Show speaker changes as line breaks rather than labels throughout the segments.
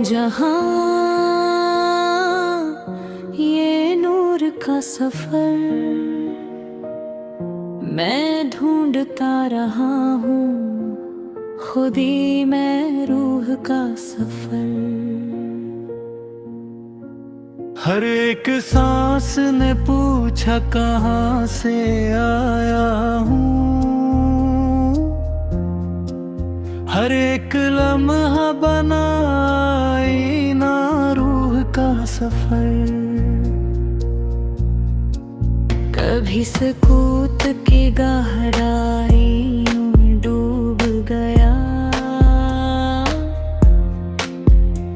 जहां ये नूर का सफर मैं ढूंढता रहा हूँ, खुद ही मैं रूह का सफर।
हर एक सांस ने पूछा कहाँ से आया हूँ, हर एक लम्हा बनाई ना रूह का सफर।
कभी सकूत की गहराई में डूब गया,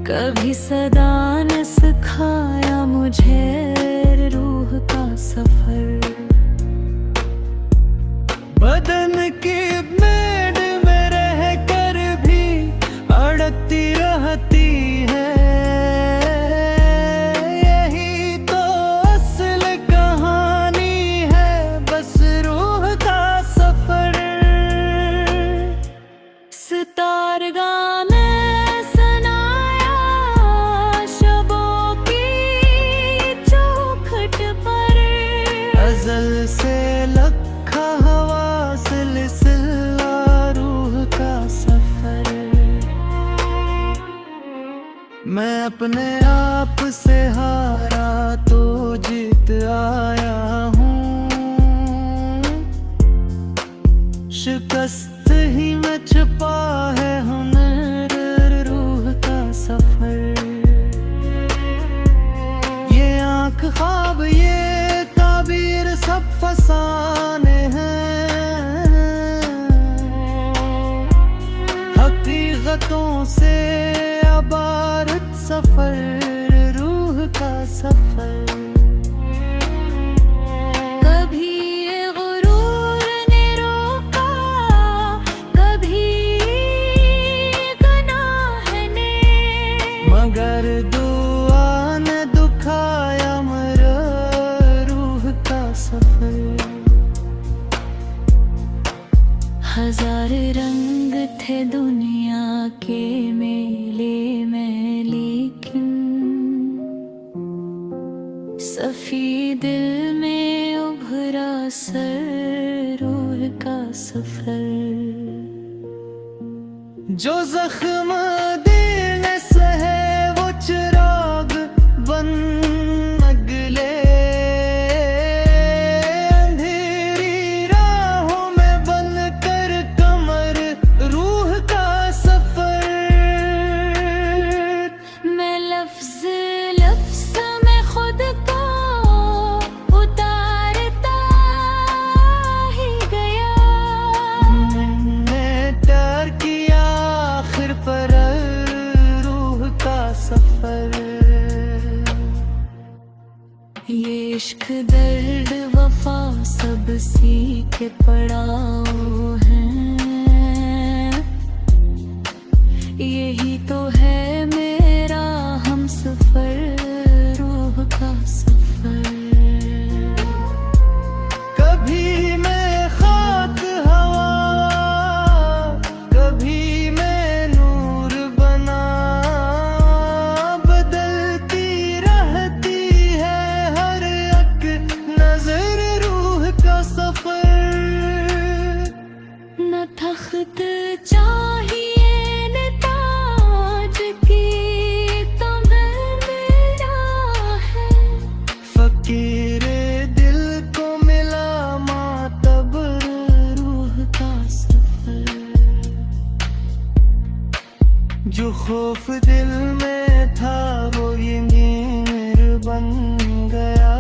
कभी सदा ने सिखाया मुझे रूह का सफर।
बदन की मेड़ में रह कर भी अड़ती रहती है, यही तो असल कहानी है, बस रूह का सफर।
सितार गाने सुनाया शबों की चौखट पर,
अज़ल से लखा हवा सिलसिला रूह का सफर। मैं अपने आप से हारा तो जीत आया हूँ, शिकस्त ही में छुपा है हुनर रूह का सफर। ये आँख ख्वाब ये ताबीर सब फसाने हैं, हकीकतों से अबारत सफर रूह का सफर।
कभी ये गुरूर ने रोका, कभी गुनाह ने,
मगर दुआ ने दुखाया मेरा रूह का सफर।
हजार रंग थे दुनिया के मेले में, लेकिन सफी दिल में उभरा सर रूह का सफर।
जो जख्म दिल ने सहे वो चिराग बन अगले अंधेरी राहों में बन कर कमर रूह का सफर।
मैं लफ्ज लफ्ज में खुद को उतारता ही गया,
मैंने तय किया आखिर पर रूह का सफर।
ये इश्क दर्द वफा सब सीखे पड़ाव हैं, यही तो है मेरा हम सफर रूह का सफर।
कभी मैं खाक हवा, कभी मैं नूर बना, बदलती रहती है हर एक नजर रूह का सफर।
न तख्त चाहिए न ताज की तुम्हें मेरा है,
फकीर दिल को मिला मातब रूह का सफर। जो खौफ दिल में था वो ये नीर बन गया,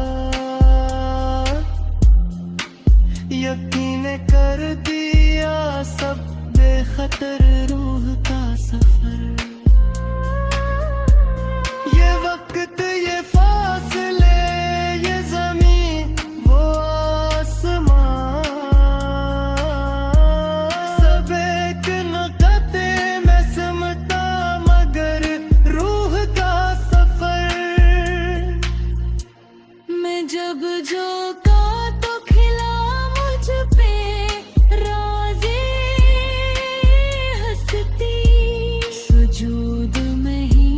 यकीन कर दिया सब बेखतर रूह का सफर। ये वक्त ये फासले ये ज़मीन वो आसमां, सब एक नुक्ते में सिमटा मगर रूह का सफर।
मैं जब झोंका तो खिला मुझ पे राज़े हंसती, सुजूद में ही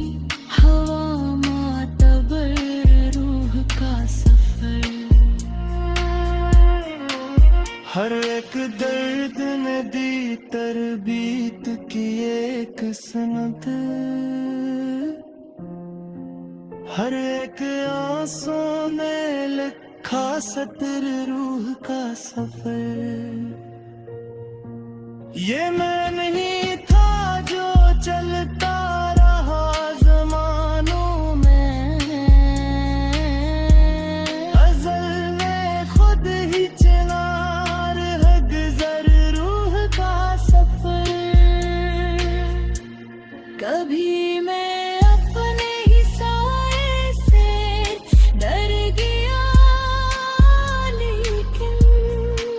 हर एक दर्द ने दी तरबीत की एक सनद, हर एक आंसू ने लिखा सतर रूह का सफर। ये मैं नहीं था जो चलता रहा ज़मानों में, अज़ल में खुद ही चिनार है गुज़र रूह का सफर।
कभी मैं अपने ही साए से डर गया, लेकिन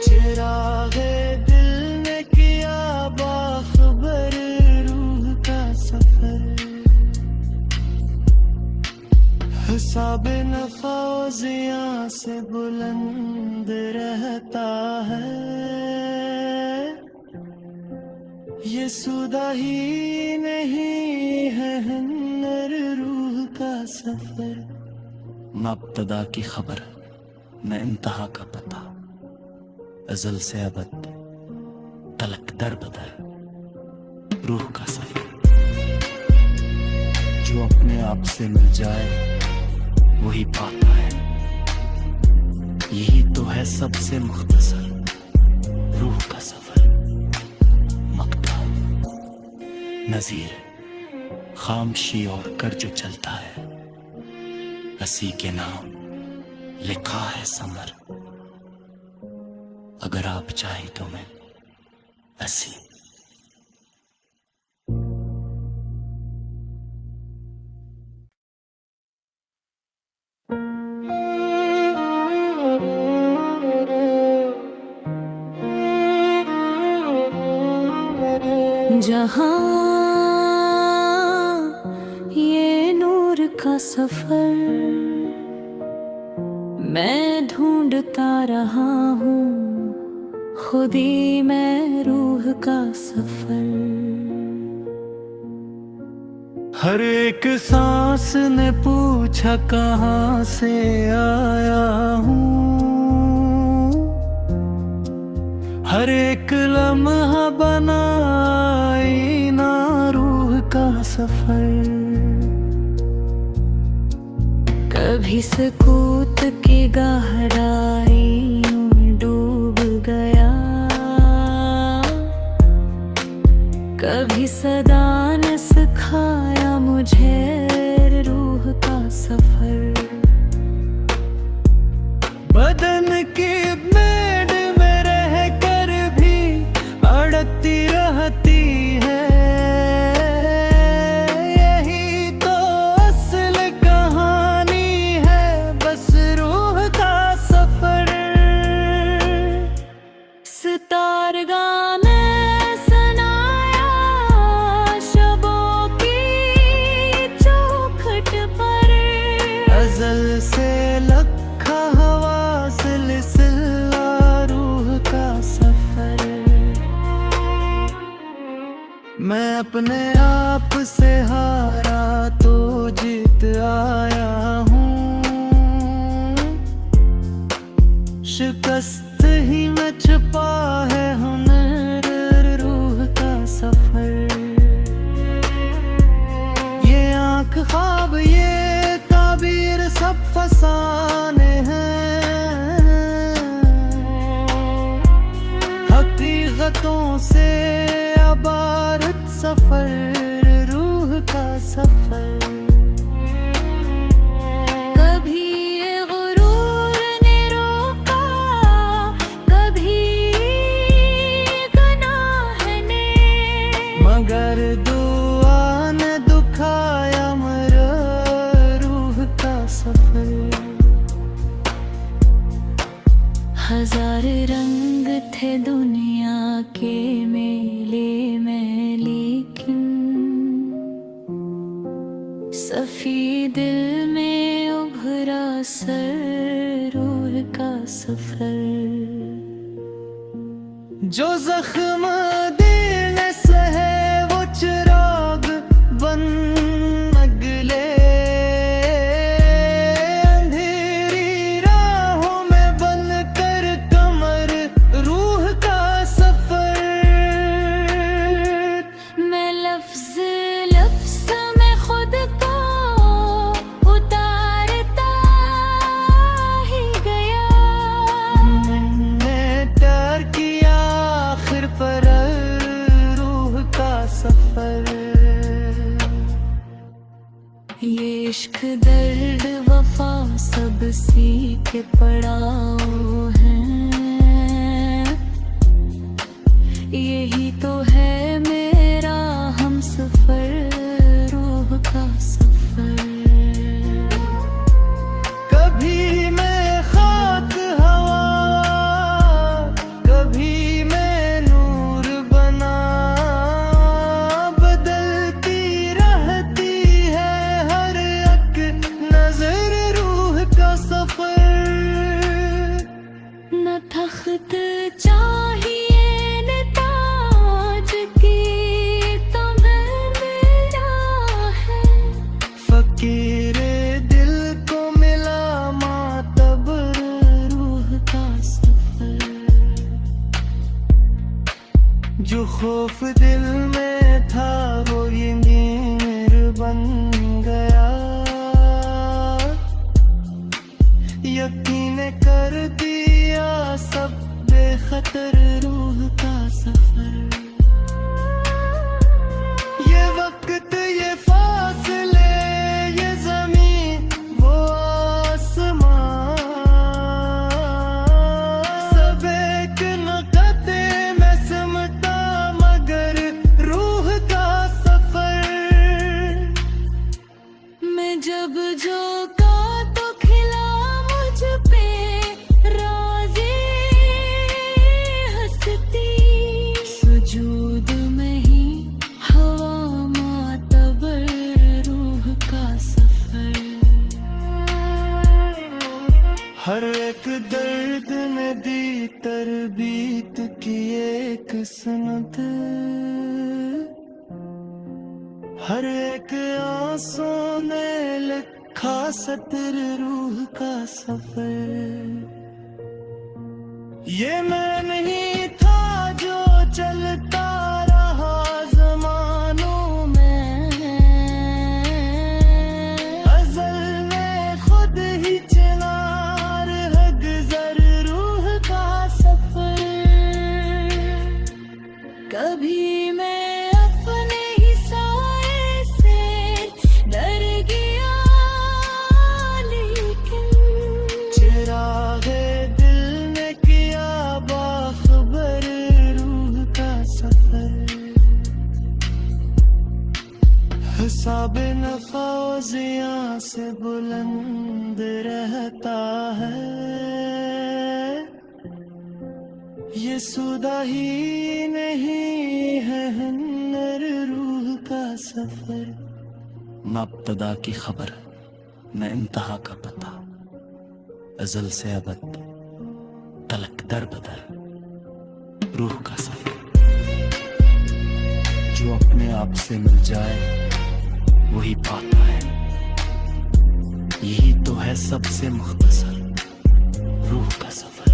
चिरागे दिल ने किया बाखबर रूह का सफर। हिसाब नफाजियां से बुलंद रहता है, ये सुदा ही नहीं है हुन्नर रूह का सफर। न इब्तिदा की खबर न इंतहा का पता, अज़ल से अबद तलक दर बदर रूह का सफर। जो अपने आप से मिल जाए वही पाता है, यही तो है सबसे मुख्तसर रूह का सफर। मक्ता नज़ीर खामशी और कर जो चलता है, हसी के नाम लिखा है समर। अगर आप चाहें तो मैं हसी।
जहाँ ये नूर का सफर मैं ढूंढता रहा हूँ, खुदी मैं रूह का सफर।
हर एक सांस ने पूछा कहाँ से आया हूँ, हर एक लम्हा बनाई ना रूह का सफर।
कभी सकूत की गहराई में डूब गया, कभी सदा ने सिखाया मुझे रूह का सफर।
बदन की मेड में रह कर भी अड़ती रहती है, यही तो असल कहानी है बस रूह का सफर।
सितार गाने सुनाया शबों की चौखट पर,
अज़ल से लखा हवा सिलसिला रूह का सफर। मैं अपने आप से हारा तो जीत आया हूँ, शिकस्त ही में छुपा है हुनर रूह का सफर। ये आँख ख्वाब ये ताबीर सब फसाने हैं, हकीकतों से अबारत सफर रूह का सफर।
कभी ये गुरूर ने रोका, कभी गुनाह ने,
मगर दुआ ने दुखाया मेरा रूह का सफर।
हजार रंग थे दुनिया के मेले में, लेकिन सफी दिल में उभरा सर रूह का सफर।
जो जख्म दिल ने सहे वो चिराग बन अगले, अंधेरी राहों में बन कर कमर रूह
के पड़ाव हैं। यही तो है मेरा हमसफर, रूह का सफर।
कभी मैं खाक हवा, कभी मैं नूर बना, बदलती रहती है हर एक नजर, रूह का सफर।
न तख्त चाहिए न ताज की, तुम्हें मेरा है।
फकीरे दिल को मिला मातबर,
रूह का सफर।
जो खौफ दिल में था वो ये मीर बन गया। यकीन कर दिया सब बेखतर, रूह का सफर। ये वक्त ये फासले, ये ज़मीन वो आसमां, सब एक नक़ते में सिमटा मगर रूह का सफर।
मैं जब झोंका तो खिला मुझ पे राज़े हंसती, सुजूद में ही हवा मातबर, रूह का सफर।
हर एक दर्द ने दी तरबीत की एक सनत, हर एक आंसू ने लिखा सतर, रूह का सफर। ये मैं नहीं था जो चलता रहा ज़मानों में, अज़ल में खुद ही चिनार है गुज़र, रूह का सफर।
कभी मैं अपने ही साए से डर गया, लेकिन
चिरागे दिल ने किया बाखबर, रूह का सफर। हिसाब नफाजिया से बुलंद रहता है, ये सुदा ही नहीं है हुन्नर, रूह का सफर।
न इब्तदा की खबर न इंतहा का पता, अज़ल से अबद तलक दर बदर, रूह का सफर। जो अपने आप से मिल जाए वही पाता है, यही तो है सबसे मुख्तसर, रूह का सफर।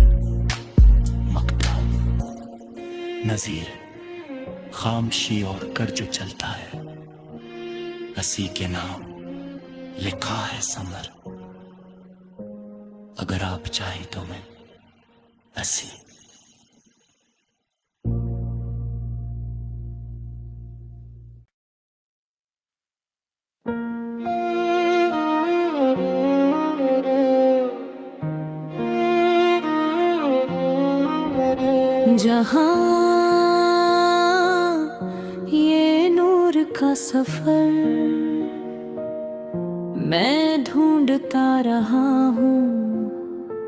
मकता नज़ीर खामशी और कर जो चलता है, हसी के नाम लिखा है समर। अगर आप चाहे तो मैं हसी।
जहाँ ये नूर का सफर मैं ढूंढता रहा हूँ,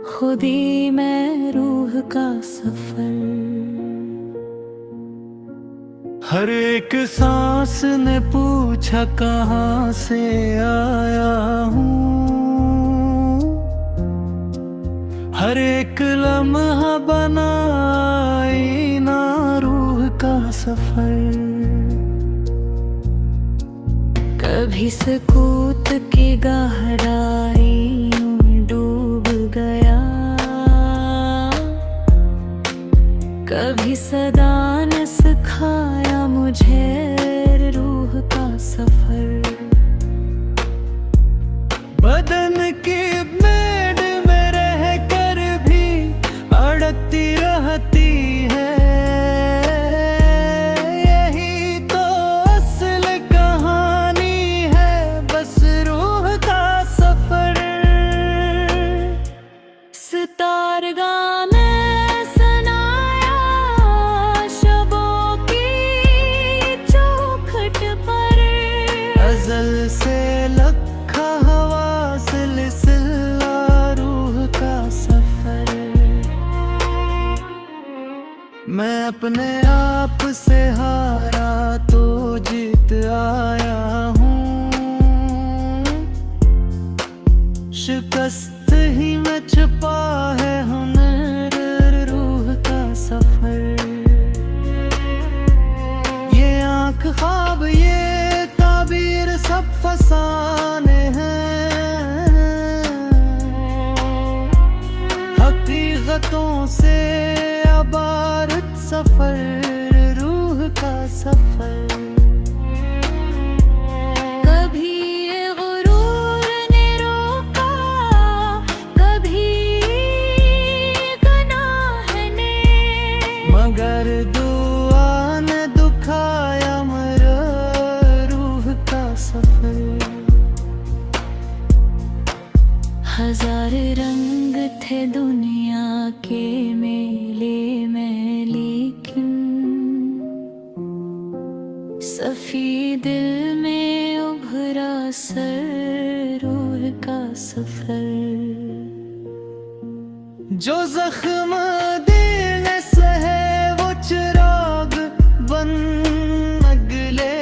खुदी मैं रूह का सफर।
हर एक सांस ने पूछा कहाँ से आया हूँ, हर एक लम्हा बनाई ना रूह का सफर।
कभी सकूत की गहराई में डूब गया, कभी सदा ने सिखाया मुझे रूह का सफर।
बदन की मेड़ में रह कर भी अड़ती रहती है, यही तो असल कहानी है, बस रूह का सफर।
सितार गाने सुनाया शबों की चौखट पर।
अज़ल से लखा हवा सिलसिला रूह का सफर। मैं अपने आप से हारा तो जीत आया हूँ। शिकस्त ही में छुपा है हुनर रूह का सफर। ये आँख ख्वाब ये ताबीर सब फसाने हैं। हकीकतों से अबारत सफर रूह का सफर।
कभी ये गुरूर ने रोका, कभी गुनाह ने,
मगर दुआ ने दुखाया मरा रूह का सफर।
हजार रंग थे दुनिया के मेले में, लेकिन सफी दिल में उभरा सर रूह का सफर।
जो जख्म दिल ने सहे वो चिराग बन अगले।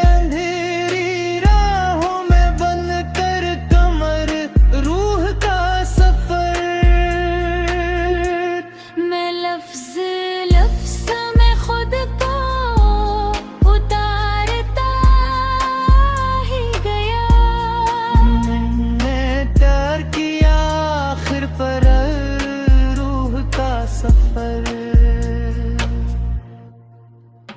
अंधेरी राहों में बन कर कमर रूह का सफर।
मैं लफ्ज लफ्ज में खुद को उतारता ही गया।
मैंने प्यार किया आखिर पर रूह का सफर।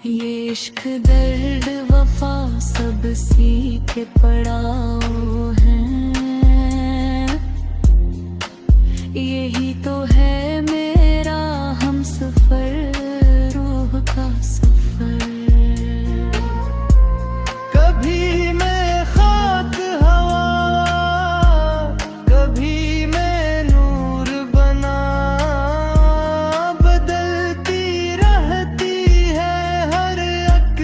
ये इश्क दर्द वफा सब सीखे पड़ाओ हैं। यही तो है मेरा हमसफर रूह का सफर।
कभी मैं खाक हवा कभी मैं नूर बना। बदलती रहती है हर एक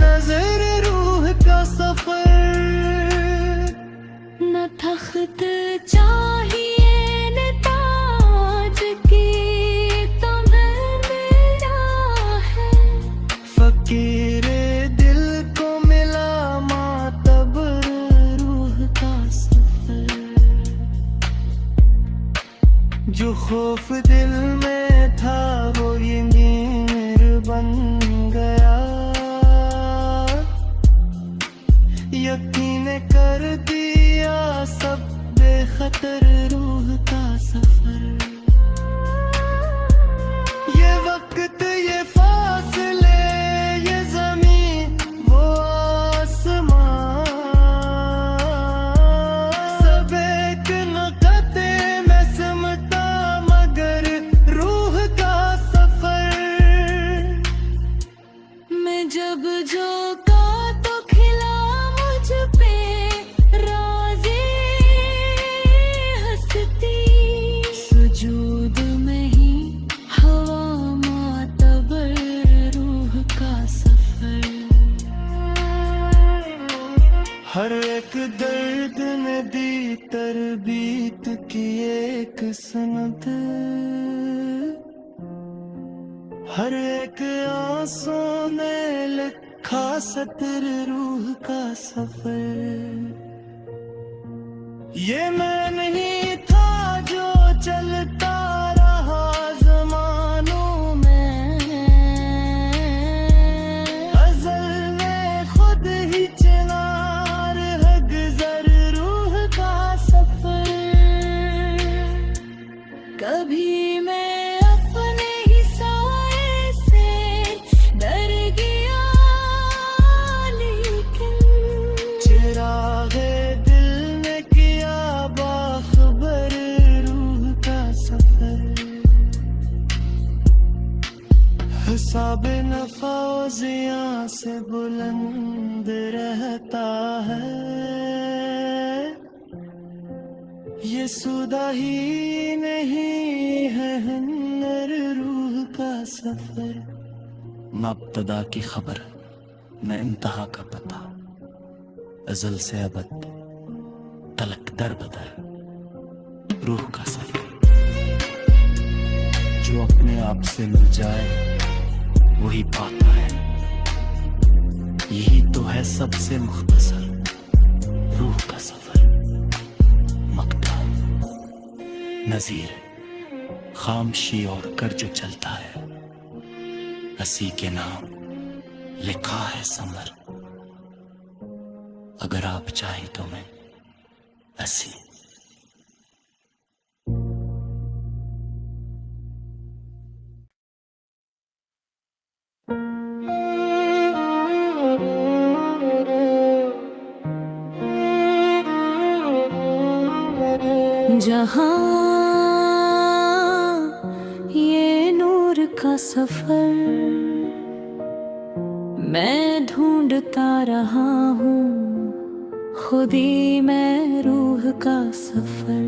नजर रूह का सफर।
न तख्त चाहिए न ताज की तुम्हें मेरा है।
फकीर दिल को मिला मातबर रूह का सफर। जो खौफ दिल में था वो यकीन बन गया। यकीन कर दिया सब बेखतर रूह का सफर। ये वक्त ये फासले ये ज़मीन वो आसमां सब एक नक़ते में सिमटा मगर रूह का सफर।
मैं जब झोंका तो खिला मुझ पे राज़े हंसती। सुजूद में ही हवा मातबर रूह का सफर।
हर एक दर्द ने दी तरबीत की एक सनद। हर एक आंसू ने लिखा सतर रूह का सफर। ये मैं नहीं था जो चलता रहा ज़मानों में। अज़ल ने खुद ही चिनार है गुज़र रूह का सफर।
कभी मैं अपने ही साए से डर गया, लेकिन
चिरागे दिल ने किया बाखबर रूह का सफर। हिसाब नफा ज़िया से बुलंद रहता है। ये बेसुदा ही नहीं है हन्नर रूह का सफर।
न इब्तदा की खबर न इंतहा का पता, अज़ल से अबद तलक दर बदर रूह का सफर। जो अपने आप से मिल जाए वही पाता है, यही तो है सबसे मुख्तसर रूह का सफर। मकता नजीर खामशी और कर जो चलता है, हसी के नाम लिखा है समर। अगर आप चाहें तो मैं हसी।
जहाँ ये नूर का सफर मैं ढूंढता रहा हूँ, खुद ही मैं रूह का सफर।